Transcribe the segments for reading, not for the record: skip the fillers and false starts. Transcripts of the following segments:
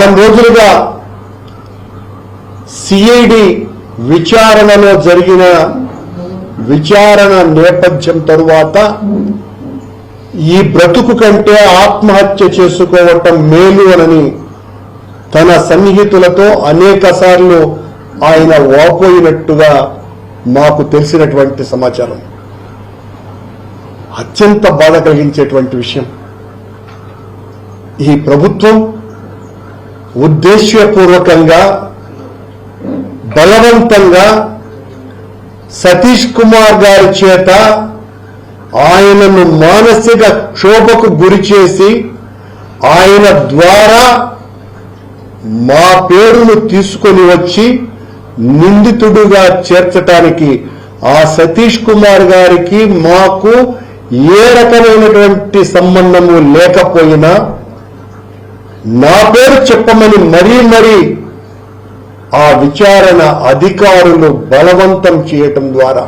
వారం రోజులుగా సిఐడి విచారణలో జరిగిన విచారణ నేపథ్యం తరువాత ఈ బ్రతుకు కంటే ఆత్మహత్య చేసుకోవటం మేలు అని తన సన్నిహితులతో అనేక సార్లు ఆయన వాపోయినట్టుగా మాకు తెలిసినటువంటి సమాచారం. అత్యంత బాధ కలిగించేటువంటి విషయం. ఈ ప్రభుత్వం ఉద్దేశ్యపూర్వకంగా బలవంతంగా సతీష్ కుమార్ గారి చేత ఆయనను మానసిక క్షోభకు గురి చేసి ఆయన ద్వారా మా పేరును తీసుకొని వచ్చి నిందితుడుగా చేర్చటానికి ఆ సతీష్ కుమార్ గారికి మాకు ఏ రకమైనటువంటి సంబంధము లేకపోయినా నా పేరు చెప్పమని మరీ ఆ విచారణ అధికారులు బలవంతం చేయటం ద్వారా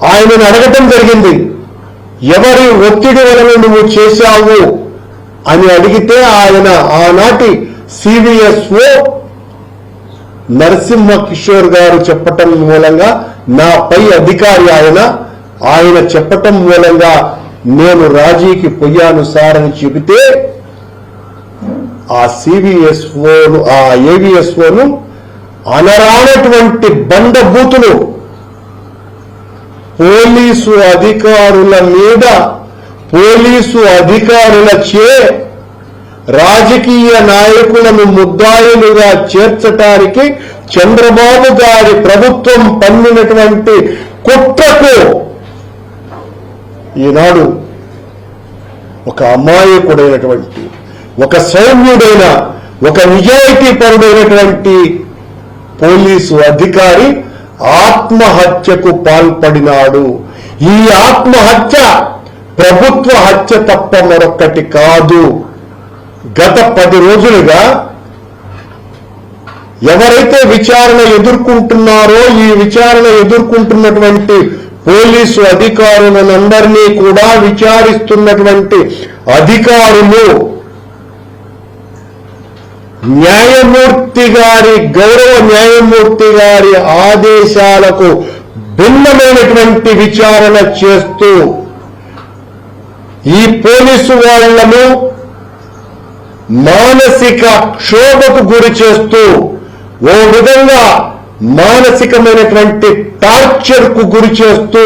ఆయనను అడగటం జరిగింది. ఎవరి ఒత్తిడి వలన నువ్వు చేశావు అని అడిగితే ఆయన ఆనాటి సివిఎస్ఓ నరసింహ కిషోర్ గారు చెప్పటం మూలంగా నా పై అధికారి ఆయన చెప్పటం మూలంగా నేను రాజీకి పోయాను సార్ అని చెబితే ఆ సివిఎస్ఓను ఆ ఏవిఎస్ఓను అనరానటువంటి బండబూతులు పోలీసు అధికారుల మీద పోలీసు అధికారులచే రాజకీయ నాయకులను ముద్దాయిలుగా చేర్చటానికి చంద్రబాబు గారి ప్రభుత్వం పన్నినటువంటి కుట్రకు ఈనాడు ఒక అమాయకుడైనటువంటి ఒక సౌమ్యుడైన ఒక నిజాయితీపరుడైనటువంటి పోలీసు అధికారి ఆత్మహత్యకు పాల్పడినాడు. ఈ ఆత్మహత్య ప్రభుత్వ హత్య తప్ప మరొక్కటి కాదు. గత 10 రోజులుగా ఎవరైతే విచారణ ఎదుర్కొంటున్నారో ఈ విచారణ ఎదుర్కొంటున్నటువంటి పోలీసు అధికారులందరినీ కూడా విచారిస్తున్నటువంటి అధికారులు గౌరవ న్యాయమూర్తి గారి ఆదేశాలకు భిన్నమైనటువంటి విచారణ చేస్తూ ఈ పోలీసు వాళ్లను మానసిక క్షోభకు గురి చేస్తూ ఓ విధంగా మానసికమైనటువంటి టార్చర్ కు గురి చేస్తూ